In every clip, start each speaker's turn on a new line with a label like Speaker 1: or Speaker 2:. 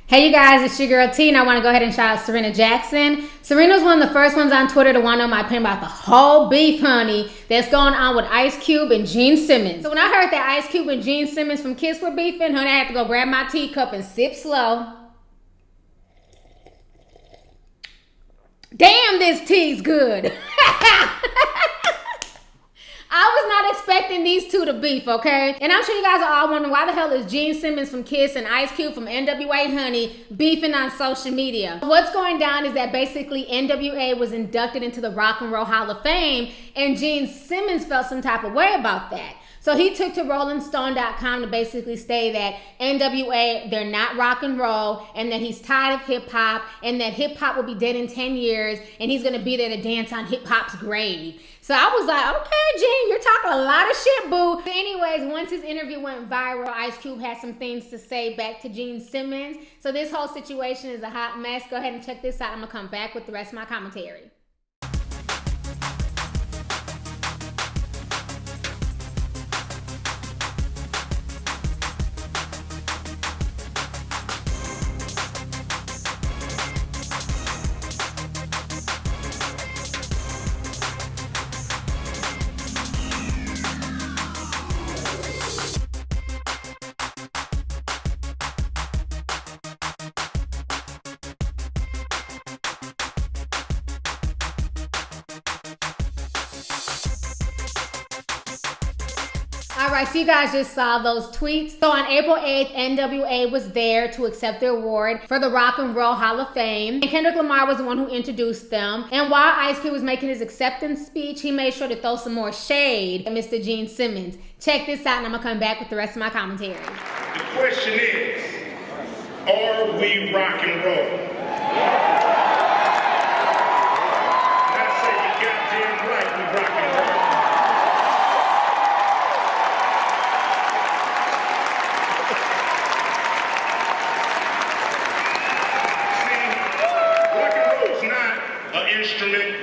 Speaker 1: Hey you guys, it's your girl T, and I want to go ahead and shout out Serena Jackson. Serena was one of the first ones on Twitter to want to know my opinion about the whole beef, honey, that's going on with Ice Cube and Gene Simmons. So when I heard that Ice Cube and Gene Simmons from Kiss were beefing, honey, I had to go grab my teacup and sip slow. Damn, this tea's good. I was not expecting these two to beef, okay? And I'm sure you guys are all wondering why the hell is Gene Simmons from Kiss and Ice Cube from N.W.A, honey, beefing on social media. What's going down is that basically N.W.A was inducted into the Rock and Roll Hall of Fame, and Gene Simmons felt some type of way about that. So he took to RollingStone.com to basically say that N.W.A, they're not rock and roll, and that he's tired of hip hop, and that hip hop will be dead in 10 years, and he's gonna be there to dance on hip hop's grave. So I was like, okay, Gene, you're talking a lot of shit, boo. So anyways, once his interview went viral, Ice Cube had some things to say back to Gene Simmons. So this whole situation is a hot mess. Go ahead and check this out. I'm gonna come back with the rest of my commentary. All right, so you guys just saw those tweets. So on April 8th, N.W.A was there to accept the award for the Rock and Roll Hall of Fame. And Kendrick Lamar was the one who introduced them. And while Ice Cube was making his acceptance speech, he made sure to throw some more shade at Mr. Gene Simmons. Check this out, and I'm gonna come back with the rest of my commentary.
Speaker 2: The question is, are we rock and roll? I say you goddamn right, we rock and roll. Instrument.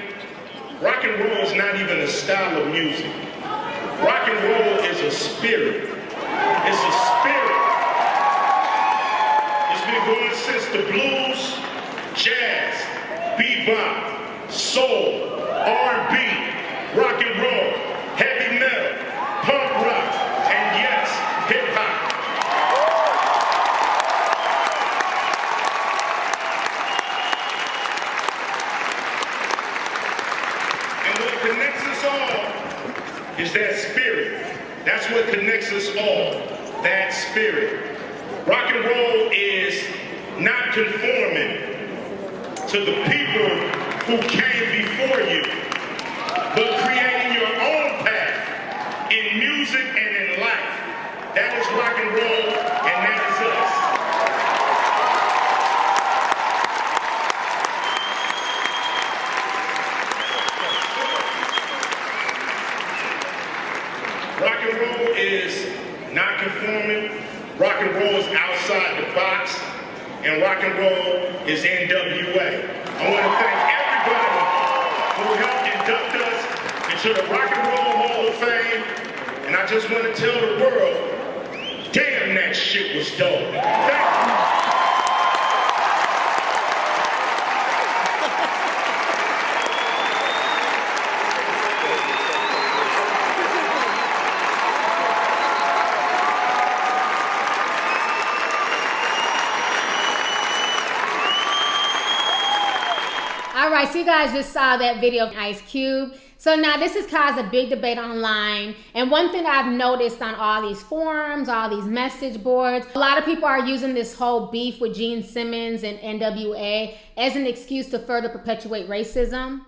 Speaker 2: Rock and roll is not even a style of music. Rock and roll is a spirit. It's a spirit. It's been going since the blues, jazz, bebop, soul, R&B, rock and roll, heavy metal, punk rock, and yes, hip hop. Connects us all is that spirit. That's what connects us all, that spirit. Rock and roll is not conforming to the people who came before you, but creating your own path in music and in life. That is rock and roll, and that is us. Rock and roll is not conforming. Rock and roll is outside the box. And rock and roll is N.W.A. I want to thank everybody who helped induct us into the Rock and Roll Hall of Fame. And I just want to tell the world, damn, that shit was dope. Thank you.
Speaker 1: All right, so you guys just saw that video of Ice Cube. So now this has caused a big debate online. And one thing I've noticed on all these forums, all these message boards, a lot of people are using this whole beef with Gene Simmons and N.W.A as an excuse to further perpetuate racism.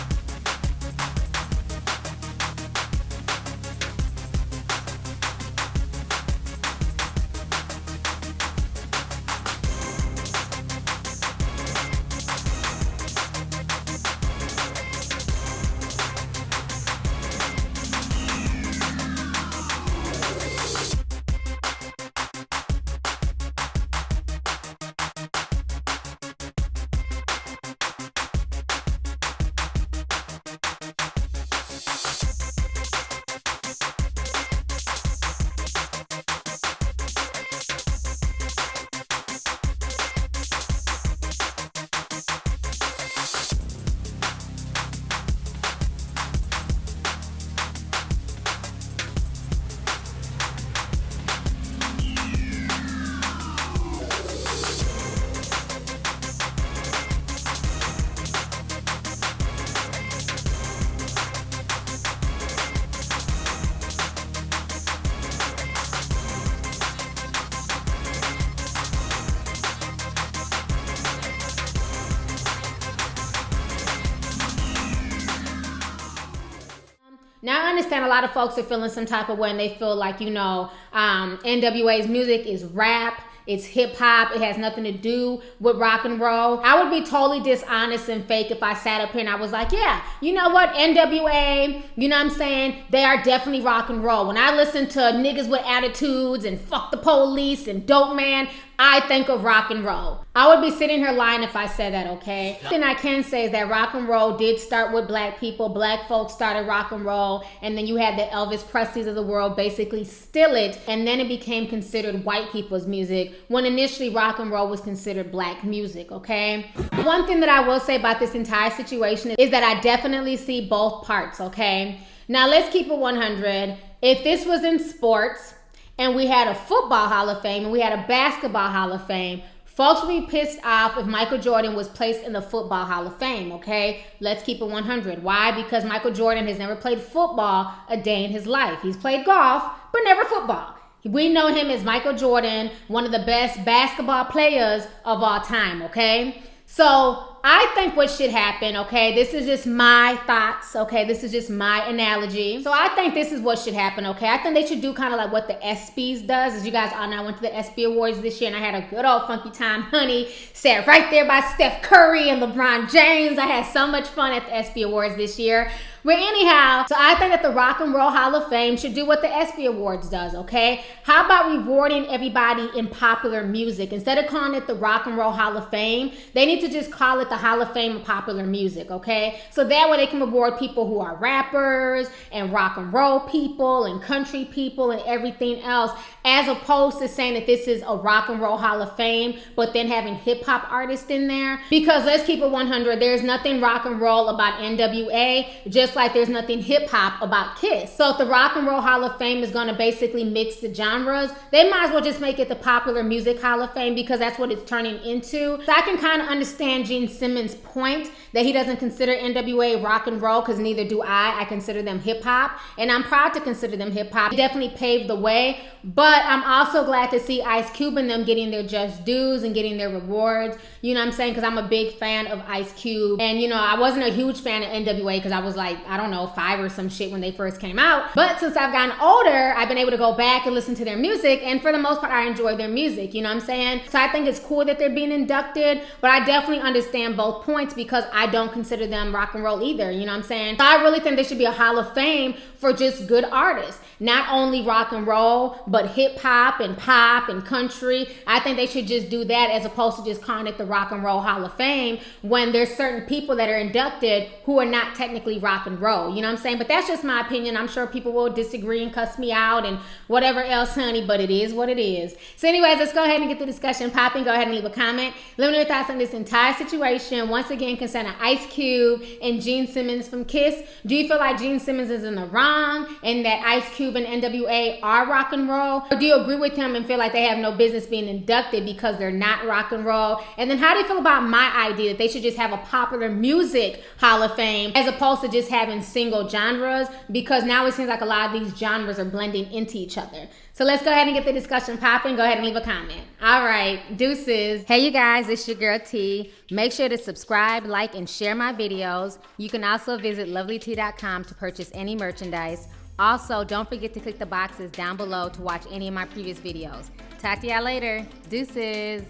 Speaker 1: Now, I understand a lot of folks are feeling some type of way and they feel like, you know, N.W.A.'s music is rap. It's hip hop. It has nothing to do with rock and roll. I would be totally dishonest and fake if I sat up here and I was like, yeah, you know what, N.W.A, you know what I'm saying? They are definitely rock and roll. When I listen to niggas with attitudes and fuck the police and dope man, I think of rock and roll. I would be sitting here lying if I said that, okay? Then I can say is that rock and roll did start with black people. Black folks started rock and roll, and then you had the Elvis Presleys of the world basically steal it, and then it became considered white people's music when initially rock and roll was considered black music, okay? One thing that I will say about this entire situation is that I definitely see both parts, okay? Now let's keep it 100. If this was in sports, and we had a football Hall of Fame and we had a basketball Hall of Fame, folks would be pissed off if Michael Jordan was placed in the football Hall of Fame, okay? Let's keep it 100. Why? Because Michael Jordan has never played football a day in his life. He's played golf, but never football. We know him as Michael Jordan, one of the best basketball players of all time, okay? So I think what should happen, okay, this is just my thoughts, okay, this is just my analogy. So I think this is what should happen, okay? I think they should do kind of like what the ESPYs does. As you guys all know, I went to the ESPY Awards this year and I had a good old funky time, honey. Sat right there by Steph Curry and LeBron James. I had so much fun at the ESPY Awards this year. But anyhow, so I think that the Rock and Roll Hall of Fame should do what the ESPY Awards does, okay? How about rewarding everybody in popular music? Instead of calling it the Rock and Roll Hall of Fame, they need to just call it the Hall of Fame of popular music, okay? So that way they can reward people who are rappers and rock and roll people and country people and everything else, as opposed to saying that this is a Rock and Roll Hall of Fame, but then having hip hop artists in there. Because let's keep it 100, there's nothing rock and roll about N.W.A, just like there's nothing hip hop about Kiss. So if the Rock and Roll Hall of Fame is gonna basically mix the genres, they might as well just make it the Popular Music Hall of Fame, because that's what it's turning into. So I can kind of understand Gene Simmons' point that he doesn't consider N.W.A rock and roll, because neither do I. I consider them hip hop, and I'm proud to consider them hip hop. They definitely paved the way, but I'm also glad to see Ice Cube and them getting their just dues and getting their rewards. You know what I'm saying? Because I'm a big fan of Ice Cube, and you know, I wasn't a huge fan of N.W.A because I was like, I don't know, 5 or some shit when they first came out. But since I've gotten older, I've been able to go back and listen to their music, and for the most part, I enjoy their music, you know what I'm saying? So I think it's cool that they're being inducted, but I definitely understand both points because I don't consider them rock and roll either, you know what I'm saying? So I really think there should be a Hall of Fame for just good artists. Not only rock and roll, but hip hop and pop and country. I think they should just do that as opposed to just calling it the Rock and Roll Hall of Fame when there's certain people that are inducted who are not technically rock and roll. You know what I'm saying? But that's just my opinion. I'm sure people will disagree and cuss me out and whatever else, honey, but it is what it is. So anyways, let's go ahead and get the discussion popping. Go ahead and leave a comment. Let me know your thoughts on this entire situation. Once again, concerning Ice Cube and Gene Simmons from Kiss. Do you feel like Gene Simmons is in the wrong and that Ice Cube and N.W.A are rock and roll? Or do you agree with him and feel like they have no business being inducted because they're not rock and roll? And then how do you feel about my idea that they should just have a popular music Hall of Fame as opposed to just having single genres? Because now it seems like a lot of these genres are blending into each other. So let's go ahead and get the discussion popping. Go ahead and leave a comment. All right, deuces. Hey you guys, it's your girl T. Make sure to subscribe, like, and share my videos. You can also visit Lovelyti.com to purchase any merchandise. Also, don't forget to click the boxes down below to watch any of my previous videos. Talk to y'all later. Deuces.